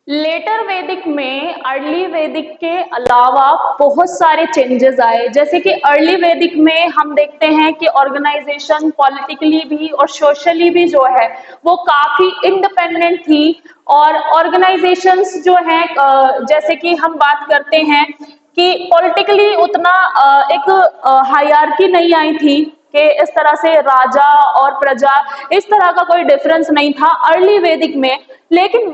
Letter वैदिक में early वैदिक के अलावा बहुत सारे चेंजेस आए। जैसे कि अर्ली वैदिक में हम देखते हैं कि ऑर्गेनाइजेशन पॉलिटिकली भी और सोशली भी जो है वो काफी इंडिपेंडेंट थी। और ऑर्गेनाइजेशंस जो हैं जैसे कि हम बात करते हैं कि पॉलिटिकली उतना एक हायरार्की नहीं आई थी कि इस तरह से राजा और प्रजा इस तरह का कोई डिफरेंस नहीं था अर्ली वैदिक में। लेकिन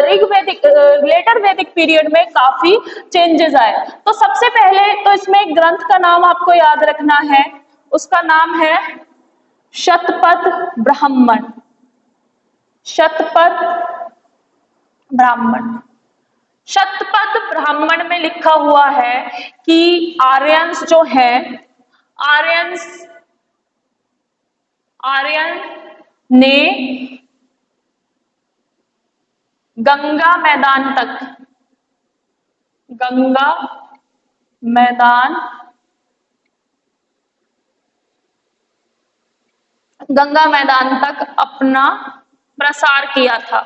ऋग वैदिक लेटर वैदिक पीरियड में काफी चेंजेस आए। तो सबसे पहले तो इसमें एक ग्रंथ का नाम आपको याद रखना है, उसका नाम है शतपथ ब्राह्मण। शतपथ ब्राह्मण। शतपथ ब्राह्मण में लिखा हुआ है कि आर्यंस जो है, आर्यंस आर्यन ने गंगा मैदान तक, गंगा मैदान, गंगा मैदान तक अपना प्रसार किया था।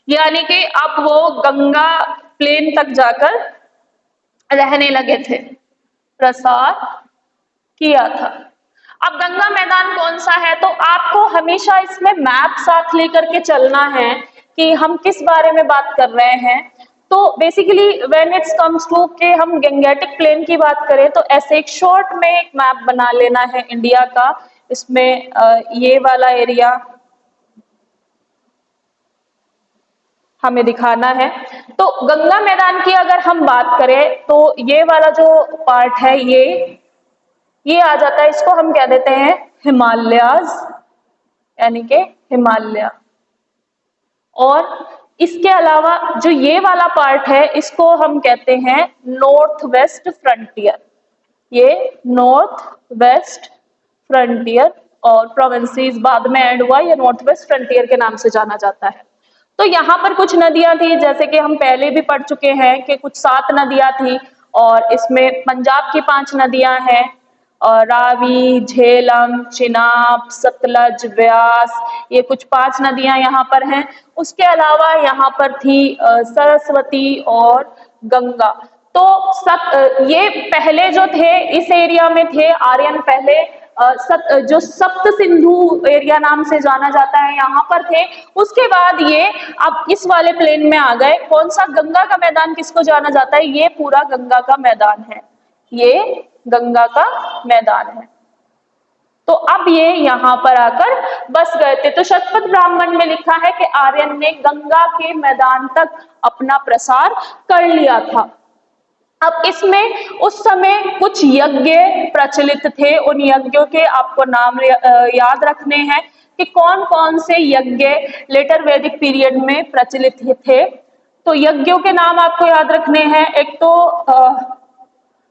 यानी कि अब वो गंगा प्लेन तक जाकर रहने लगे थे, प्रसार किया था। अब गंगा मैदान कौन सा है, तो आपको हमेशा इसमें मैप साथ लेकर के चलना है कि हम किस बारे में बात कर रहे हैं। तो basically when it's comes to के हम गंगेटिक प्लेन की बात करें तो ऐसे एक शॉर्ट में एक मैप बना लेना है इंडिया का। इसमें ये वाला एरिया हमें दिखाना है। तो गंगा मैदान की अगर हम बात करें तो ये वाला जो पार्ट है ये आ जाता है, इसको हम कह देते हैं हिमालयाज, यानी कि हिमालय। और इसके अलावा जो ये वाला पार्ट है इसको हम कहते हैं नॉर्थ वेस्ट फ्रंटियर। ये नॉर्थ वेस्ट फ्रंटियर और प्रोविंसेस बाद में ऐड हुआ, ये नॉर्थ वेस्ट फ्रंटियर के नाम से जाना जाता है। तो यहाँ पर कुछ नदियां थी, जैसे कि हम पहले भी पढ़ चुके हैं कि कुछ 7 नदियां थी और इसमें पंजाब की 5 नदियां हैं, और रावी, झेलम, चिनाब, सतलज, व्यास, ये कुछ 5 नदियां यहाँ पर हैं। उसके अलावा यहाँ पर थी सरस्वती और गंगा। तो ये पहले जो थे इस एरिया में थे आर्यन, पहले जो सप्त सिंधु एरिया नाम से जाना जाता है यहाँ पर थे। उसके बाद ये अब इस वाले प्लेन में आ गए। कौन सा, गंगा का मैदान किसको जाना जाता है, ये पूरा गंगा का मैदान है, ये गंगा का मैदान है। तो अब ये यहाँ पर आकर बस गए थे। तो शतपथ ब्राह्मण में लिखा है कि आर्यन ने गंगा के मैदान तक अपना प्रसार कर लिया था। अब इसमें उस समय कुछ यज्ञ प्रचलित थे, उन यज्ञों के आपको नाम याद रखने हैं कि कौन कौन से यज्ञ लेटर वैदिक पीरियड में प्रचलित थे। तो यज्ञों के नाम आपको याद रखने हैं। एक तो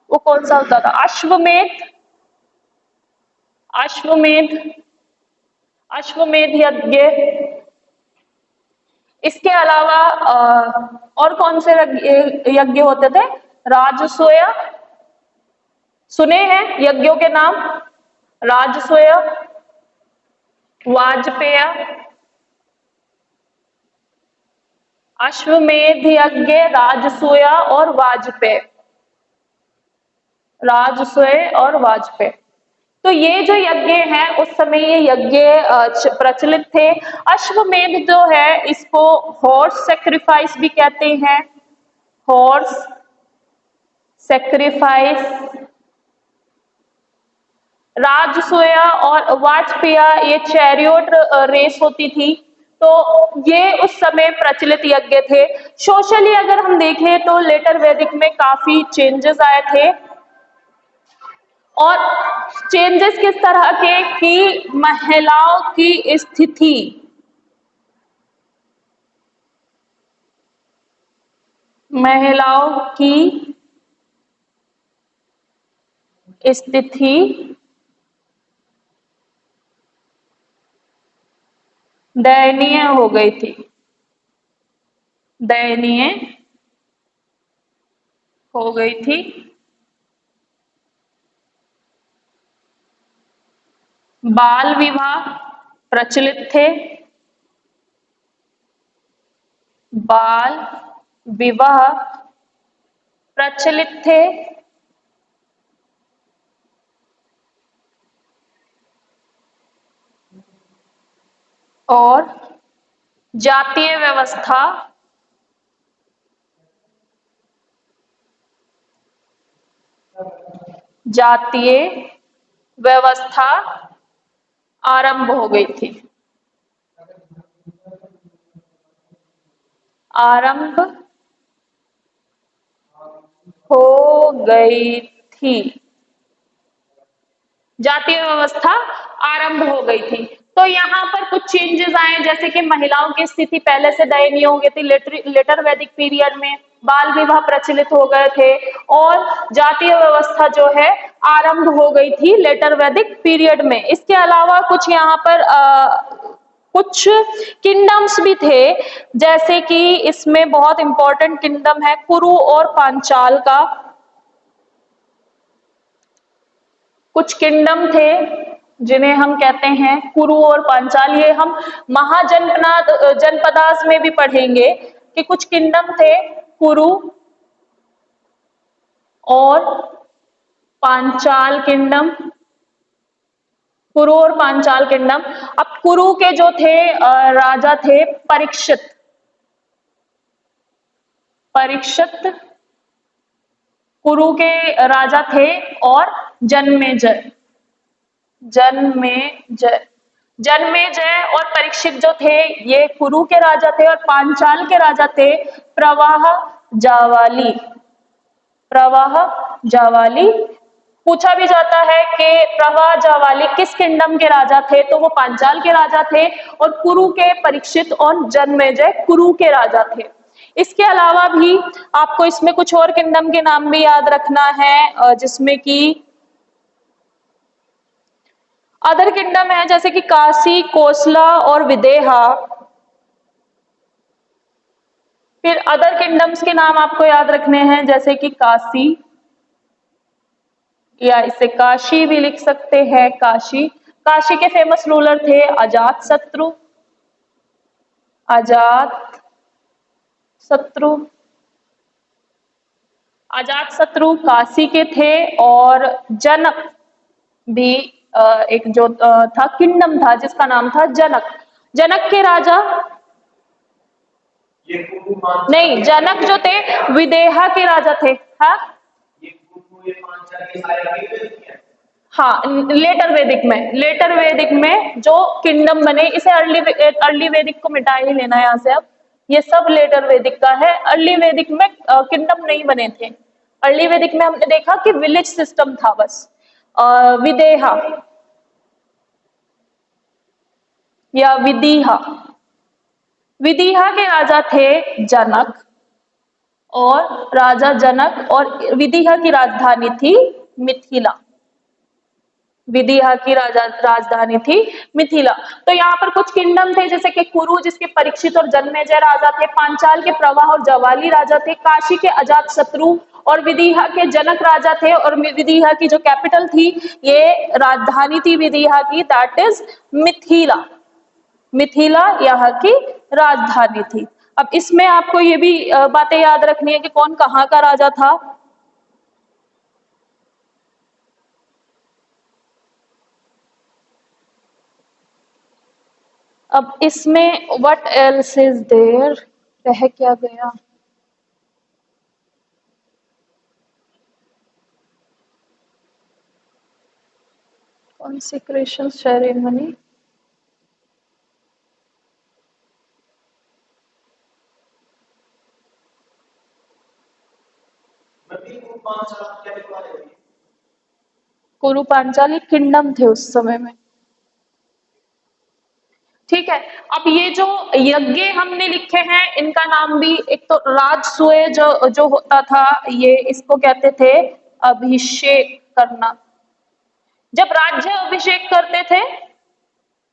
वो कौन सा होता था, अश्वमेध, अश्वमेध, अश्वमेध यज्ञ। इसके अलावा और कौन से यज्ञ होते थे, राजसूय, सुने हैं यज्ञों के नाम, राजसूय, वाजपेय, अश्वमेध यज्ञ, राजसूय और वाजपेय, राजसूय और वाजपेय। तो ये जो यज्ञ हैं उस समय ये यज्ञ प्रचलित थे। अश्वमेध जो है इसको हॉर्स सेक्रीफाइस भी कहते हैं, हॉर्स सेक्रीफाइस। राजसूय और वाजपेय ये चैरियोट रेस होती थी। तो ये उस समय प्रचलित यज्ञ थे। सोशली अगर हम देखें तो लेटर वैदिक में काफी चेंजेस आए थे। और चेंजेस किस तरह के कि महिलाओं की स्थिति, महिलाओं की स्थिति दयनीय हो गई थी, दयनीय हो गई थी। बाल विवाह प्रचलित थे, बाल विवाह प्रचलित थे और जातीय व्यवस्था जातीय व्यवस्था आरंभ हो गई थी। आरंभ हो गई थी। जातीय व्यवस्था आरंभ हो गई थी। तो यहाँ पर कुछ चेंजेस आए, जैसे कि महिलाओं की स्थिति पहले से दयनीय हो गई थी लेटर वैदिक पीरियड में, बाल विवाह प्रचलित हो गए थे और जातीय व्यवस्था जो है आरंभ हो गई थी लेटर वैदिक पीरियड में। इसके अलावा कुछ यहाँ पर कुछ किंगडम्स भी थे, जैसे कि इसमें बहुत इंपॉर्टेंट किंगडम है कुरु और पांचाल का। कुछ किंगडम थे जिन्हें हम कहते हैं कुरु और पांचाल। ये हम महाजनपनाद जनपदास में भी पढ़ेंगे कि कुछ किंगडम थे कुरु और पांचाल किंगडम। कुरु और पांचाल किंगडम। अब कुरु के जो थे राजा थे परीक्षित। परीक्षित कुरु के राजा थे और जन्मेजय। जन्मेजय जन्मेजय और परीक्षित जो थे ये कुरु के राजा थे और पांचाल के राजा थे प्रवाह जावाली। प्रवाह जावाली। पूछा भी जाता है कि प्रवाह जावाली किस किंगडम के राजा थे, तो वो पांचाल के राजा थे और कुरु के परीक्षित और जन्मेजय कुरु के राजा थे। इसके अलावा भी आपको इसमें कुछ और किंगडम के नाम भी याद रखना है, जिसमें कि अदर किंगडम है जैसे कि काशी, कोसला और विदेहा। फिर अदर किंगडम्स के नाम आपको याद रखने हैं जैसे कि काशी, या इसे काशी भी लिख सकते हैं, काशी। काशी के फेमस रूलर थे अजात शत्रु। अजात शत्रु। अजात शत्रु काशी के थे और जनक भी एक जो था किंगडम था जिसका नाम था जनक। जनक के राजा नहीं, जनक जो थे विदेहा के राजा थे। हाँ हाँ, लेटर वैदिक में जो किंगडम बने, इसे अर्ली वैदिक को मिटा ही लेना यहाँ से। अब ये सब लेटर वैदिक का है। अर्ली वैदिक में किंगडम नहीं बने थे। अर्ली वैदिक में हमने देखा कि विलेज सिस्टम था बस। विदेहा या विदिहा। विदिहा के राजा थे जनक और राजा जनक, और विदिहा की राजधानी थी मिथिला। विदिहा की राजधानी थी मिथिला। तो यहाँ पर कुछ किंगडम थे जैसे कि कुरु जिसके परीक्षित और जन्मेजय राजा थे, पांचाल के प्रवाह और जवाली राजा थे, काशी के अजात शत्रु और विदिहा के जनक राजा थे। और विदिहा की जो कैपिटल थी, ये राजधानी थी विदिहा की, दैट इज मिथिला। मिथिला यहाँ की राजधानी थी। अब इसमें आपको ये भी बातें याद रखनी है कि कौन कहाँ का राजा था। अब इसमें व्हाट एल्स इज देयर, रह क्या गया। Consecration ceremony. कुरु पांचाली किंगडम थे उस समय में। ठीक है। अब ये जो यज्ञ हमने लिखे हैं इनका नाम भी, एक तो राजसूय जो होता था, ये इसको कहते थे अभिषेक करना। जब राज्य अभिषेक करते थे,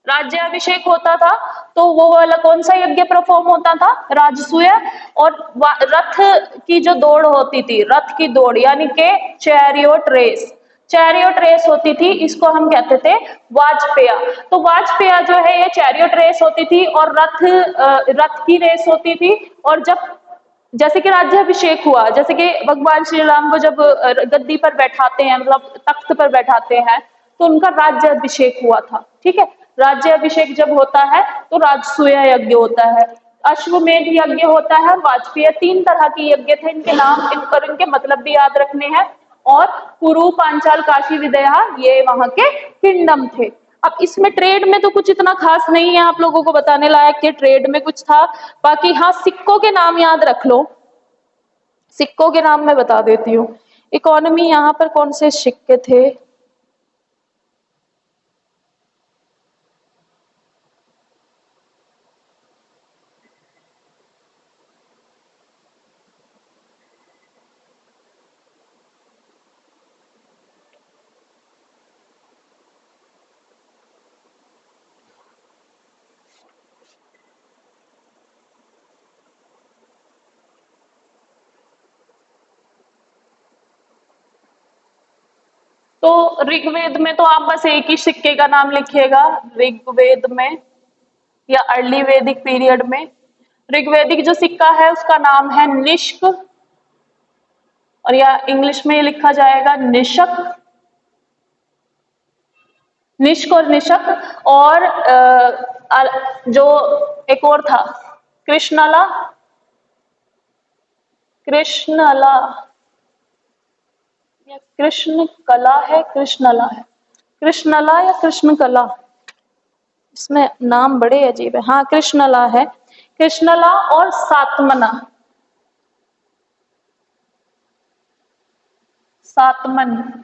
राज्य अभिषेक होता था, तो वो वाला कौन सा यज्ञ परफॉर्म होता था, राजसूय। और रथ की जो दौड़ होती थी, रथ की दौड़ यानी कि चैरियोट रेस, चैरियोट रेस होती थी, इसको हम कहते थे वाजपेया। तो वाजपेया जो है ये चैरियोट रेस होती थी और रथ की रेस होती थी। और जब जैसे कि राज्याभिषेक हुआ, जैसे कि भगवान श्री राम को जब गद्दी पर बैठाते हैं, मतलब तख्त पर बैठाते हैं, तो उनका राज्याभिषेक हुआ था। ठीक है, राज्याभिषेक जब होता है तो राजसूय यज्ञ होता है, अश्वमेध यज्ञ होता है और वाजपेयी, 3 तरह के यज्ञ थे। इनके नाम, इन पर इनके मतलब भी याद रखने हैं। और कुरु, पांचाल, काशी, विदया, ये वहां के किंगडम थे। अब इसमें ट्रेड में तो कुछ इतना खास नहीं है आप लोगों को बताने लायक कि ट्रेड में कुछ था। बाकी हाँ, सिक्कों के नाम याद रख लो। सिक्कों के नाम मैं बता देती हूँ। इकोनॉमी, यहाँ पर कौन से सिक्के थे? तो ऋग्वेद में तो आप बस एक ही सिक्के का नाम लिखिएगा, ऋग्वेद में या अर्ली वैदिक पीरियड में। ऋग्वेदिक जो सिक्का है उसका नाम है निष्क, और या इंग्लिश में लिखा जाएगा निशक, निष्क और निशक। और जो एक और था कृष्णला, कृष्णला या कृष्ण कला है, कृष्णला है, कृष्णला या कृष्ण कला, इसमें नाम बड़े अजीब है। हाँ, कृष्णला है, कृष्णला और सातमना, सातमन,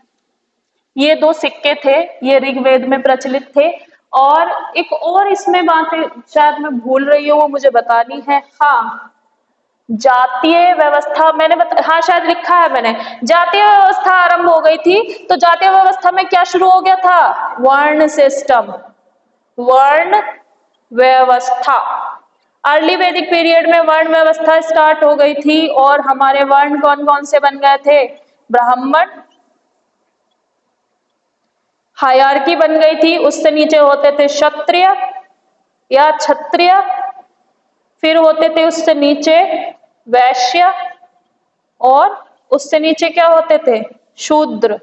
ये 2 सिक्के थे, ये ऋग्वेद में प्रचलित थे। और एक और इसमें बात शायद मैं भूल रही हूँ, वो मुझे बतानी है। हाँ, जातीय व्यवस्था मैंने हाँ शायद लिखा है मैंने, जातीय व्यवस्था आरंभ हो गई थी। तो जातीय व्यवस्था में क्या शुरू हो गया था? वर्ण सिस्टम, वर्ण व्यवस्था। अर्ली वैदिक पीरियड में वर्ण व्यवस्था स्टार्ट हो गई थी। और हमारे वर्ण कौन कौन से बन गए थे? ब्राह्मण, हायरार्की बन गई थी, उससे नीचे होते थे क्षत्रिय या क्षत्रिय, फिर होते थे उससे नीचे वैश्य, और उससे नीचे क्या होते थे? शूद्र।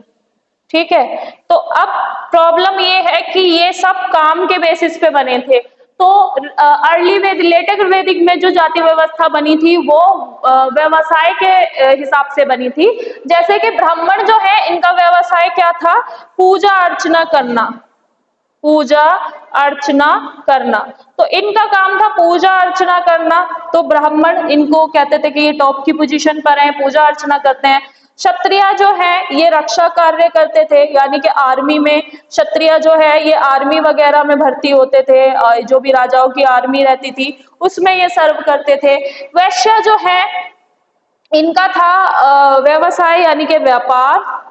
ठीक है, तो अब प्रॉब्लम ये है कि ये सब काम के बेसिस पे बने थे। तो अर्ली वैदिक, लेटर वैदिक में जो जाति व्यवस्था बनी थी वो व्यवसाय के हिसाब से बनी थी। जैसे कि ब्राह्मण जो है, इनका व्यवसाय क्या था? पूजा अर्चना करना, पूजा अर्चना करना। तो इनका काम था पूजा अर्चना करना। तो ब्राह्मण, इनको कहते थे कि ये टॉप की पोजीशन पर हैं, पूजा अर्चना करते हैं। क्षत्रिय जो है ये रक्षा कार्य करते थे, यानी कि आर्मी में क्षत्रिय जो है ये आर्मी वगैरह में भर्ती होते थे, जो भी राजाओं की आर्मी रहती थी उसमें ये सर्व करते थे। वैश्य जो है इनका था व्यवसाय, यानी कि व्यापार,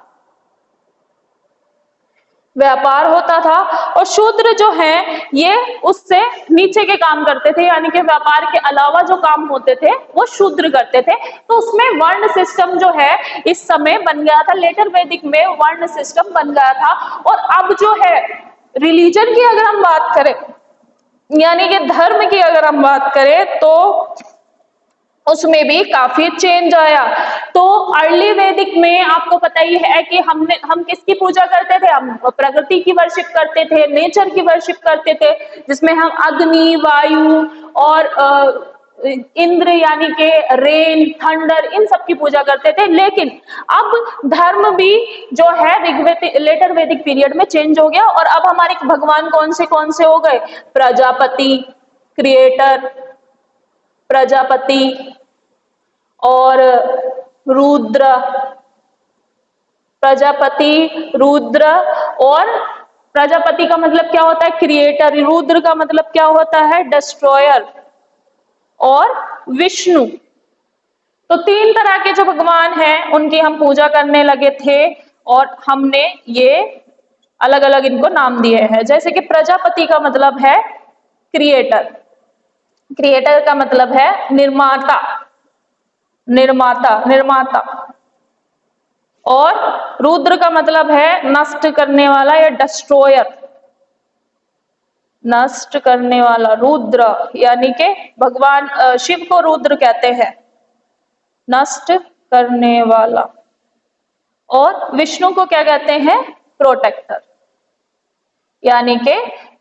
व्यापार होता था। और शूद्र जो है ये उससे नीचे के काम करते थे, यानी कि व्यापार के अलावा जो काम होते थे वो शूद्र करते थे। तो उसमें वर्ण सिस्टम जो है इस समय बन गया था, लेटर वैदिक में वर्ण सिस्टम बन गया था। और अब जो है रिलीजन की अगर हम बात करें, यानी कि धर्म की अगर हम बात करें, तो उसमें भी काफी चेंज आया। तो अर्ली वैदिक में आपको पता ही है कि हम किसकी पूजा करते थे? हम प्रकृति की वर्शिप करते थे, नेचर की वर्शिप करते थे, जिसमें हम अग्नि, वायु और इंद्र यानी के रेन, थंडर, इन सब की पूजा करते थे। लेकिन अब धर्म भी जो है ऋग्वेदिक, लेटर वैदिक पीरियड में चेंज हो गया। और अब हमारे भगवान कौन से हो गए? प्रजापति, क्रिएटर, प्रजापति और रुद्र, प्रजापति, रुद्र। और प्रजापति का मतलब क्या होता है? क्रिएटर। रुद्र का मतलब क्या होता है? डिस्ट्रॉयर। और विष्णु। तो 3 तरह के जो भगवान हैं उनकी हम पूजा करने लगे थे, और हमने ये अलग अलग इनको नाम दिए हैं। जैसे कि प्रजापति का मतलब है क्रिएटर, क्रिएटर का मतलब है निर्माता, निर्माता, निर्माता। और रुद्र का मतलब है नष्ट करने वाला या डिस्ट्रॉयर, नष्ट करने वाला, रुद्र, यानी कि भगवान शिव को रुद्र कहते हैं। नष्ट करने वाला, और विष्णु को क्या कहते हैं? प्रोटेक्टर, यानी कि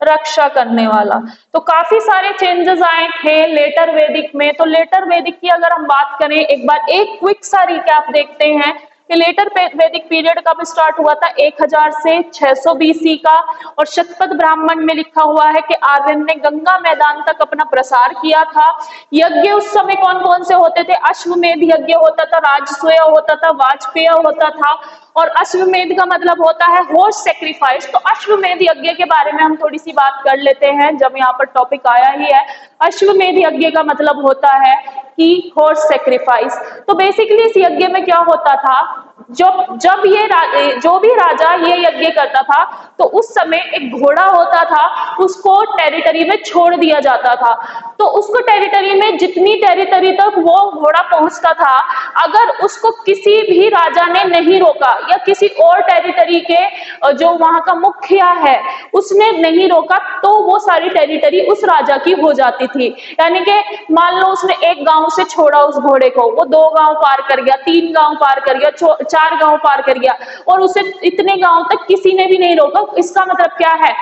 रक्षा करने वाला। तो काफी सारे चेंजेस आए थे लेटर वैदिक में। तो लेटर वैदिक की अगर हम बात करें, एक बार एक क्विक सा रिकैप देखते हैं कि लेटर वैदिक पीरियड कब स्टार्ट हुआ था? 1000 से 600 बीसी का। और शतपथ ब्राह्मण में लिखा हुआ है कि आर्यन ने गंगा मैदान तक अपना प्रसार किया था। यज्ञ उस समय कौन कौन से होते थे? अश्वमेध यज्ञ होता था, राजसूय होता था, वाजपेय होता था। और अश्वमेध का मतलब होता है हॉर्स सेक्रीफाइस। तो अश्वमेध यज्ञ के बारे में हम थोड़ी सी बात कर लेते हैं, जब यहाँ पर टॉपिक आया ही है। अश्वमेध यज्ञ का मतलब होता है कि हॉर्स सेक्रीफाइस। तो बेसिकली इस यज्ञ में क्या होता था? जब ये जो भी राजा ये यज्ञ करता था, तो उस समय एक घोड़ा होता था, उसको टेरिटरी में छोड़ दिया जाता था। तो उसको टेरिटरी में जितनी टेरिटरी तक वो घोड़ा पहुंचता था, अगर उसको किसी भी राजा ने नहीं रोका, या किसी और टेरिटरी के जो वहां का मुखिया है उसने नहीं रोका, तो वो सारी टेरिटरी उस राजा की हो जाती थी। यानी कि मान लो उसने एक गांव से छोड़ा उस घोड़े को, वो 2 गांव पार कर गया, 3 गांव पार कर गया, 4 गांव पार कर गया, और उसे इतने गांव तक किसी ने भी नहीं रोका। इसका मतलब क्या है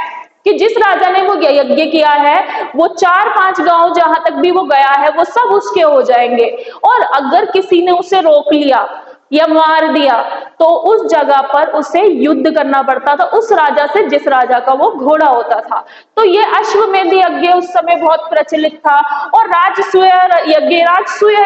कि जिस राजा ने वो यज्ञ किया है, वो 4-5 गांव जहां तक भी वो गया है, वो सब उसके हो जाएंगे। और अगर किसी ने उसे रोक लिया या मार दिया, तो उस जगह पर उसे युद्ध करना पड़ता था उस राजा से जिस राजा का वो घोड़ा होता था। तो ये अश्वमेध यज्ञ उस समय बहुत प्रचलित था। और राजसूय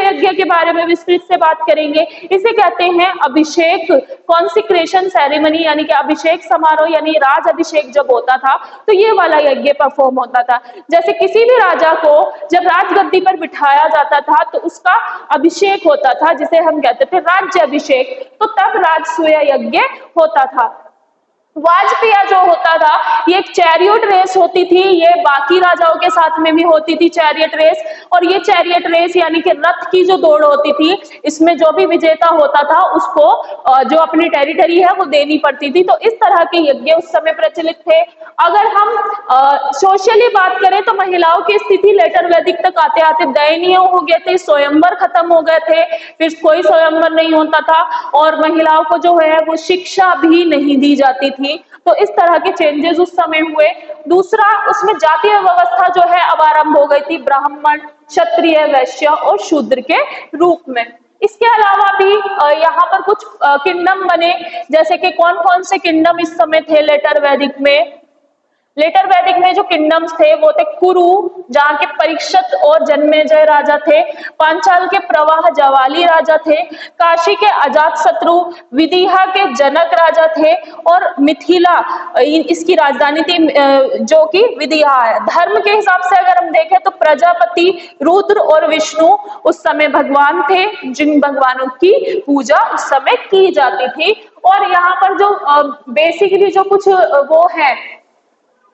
यज्ञ के बारे में विस्तृत से बात करेंगे। इसे कहते हैं अभिषेक, कॉन्सिक्रेशन सेरेमनी, यानी कि अभिषेक समारोह, यानी राज अभिषेक जब होता था तो ये वाला यज्ञ परफॉर्म होता था। जैसे किसी भी राजा को जब राजगद्दी पर बिठाया जाता था तो उसका अभिषेक होता था, जिसे हम कहते थे राज्य अभिषेक। तो तब राजसूय यज्ञ होता था। वाजपेय जो होता था, ये एक चैरियट रेस होती थी, ये बाकी राजाओं के साथ में भी होती थी चैरियट रेस। और ये चैरियट रेस यानी कि रथ की जो दौड़ होती थी, इसमें जो भी विजेता होता था उसको जो अपनी टेरिटरी है वो देनी पड़ती थी। तो इस तरह के यज्ञ उस समय प्रचलित थे। अगर हम सोशली बात करें तो महिलाओं की स्थिति लेटर वैदिक तक आते आते दयनीय हो गए थे, स्वयंवर खत्म हो गए थे, फिर कोई स्वयंवर नहीं होता था, और महिलाओं को जो है वो शिक्षा भी नहीं दी जाती थी। तो इस तरह के चेंजेस उस समय हुए। दूसरा, उसमें जातीय व्यवस्था जो है अब आरंभ हो गई थी, ब्राह्मण, क्षत्रिय, वैश्य और शूद्र के रूप में। इसके अलावा भी यहाँ पर कुछ किंगडम बने, जैसे कि कौन कौन से किंगडम इस समय थे लेटर वैदिक में? लेटर वैदिक में जो किंगडम्स थे वो थे कुरु, जहाँ के परीक्षित और जन्मेजय राजा थे। पांचाल के प्रवाह जवाली राजा थे। काशी के अजातशत्रु, विदिहा के जनक राजा थे। और मिथिला इसकी राजधानी थी, जो कि विदिहा है। धर्म के हिसाब से अगर हम देखें तो प्रजापति, रुद्र और विष्णु उस समय भगवान थे, जिन भगवानों की पूजा उस समय की जाती थी। और यहाँ पर जो बेसिकली जो कुछ वो है,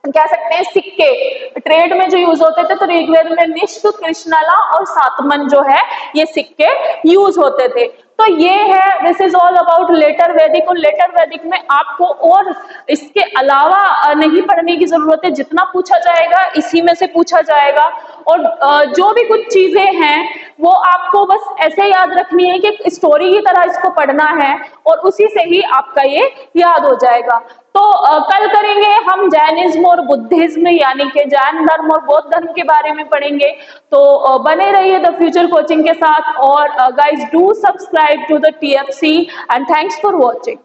कह सकते हैं सिक्के ट्रेड में जो यूज होते थे, तो ऋग्वेद में निष्क, कृष्णला और सातमन जो है ये सिक्के यूज होते थे। तो ये है, this is all about later Vedic. और लेटर वैदिक में आपको और इसके अलावा नहीं पढ़ने की जरूरत है, जितना पूछा जाएगा इसी में से पूछा जाएगा। और जो भी कुछ चीजें हैं वो आपको बस ऐसे याद रखनी है कि स्टोरी की तरह इसको पढ़ना है, और उसी से ही आपका ये याद हो जाएगा। तो कल करेंगे हम जैनिज्म और बुद्धिज्म, यानी कि जैन धर्म और बौद्ध धर्म के बारे में पढ़ेंगे। तो बने रहिए द फ्यूचर कोचिंग के साथ। और guys do subscribe to the TFC and thanks for watching.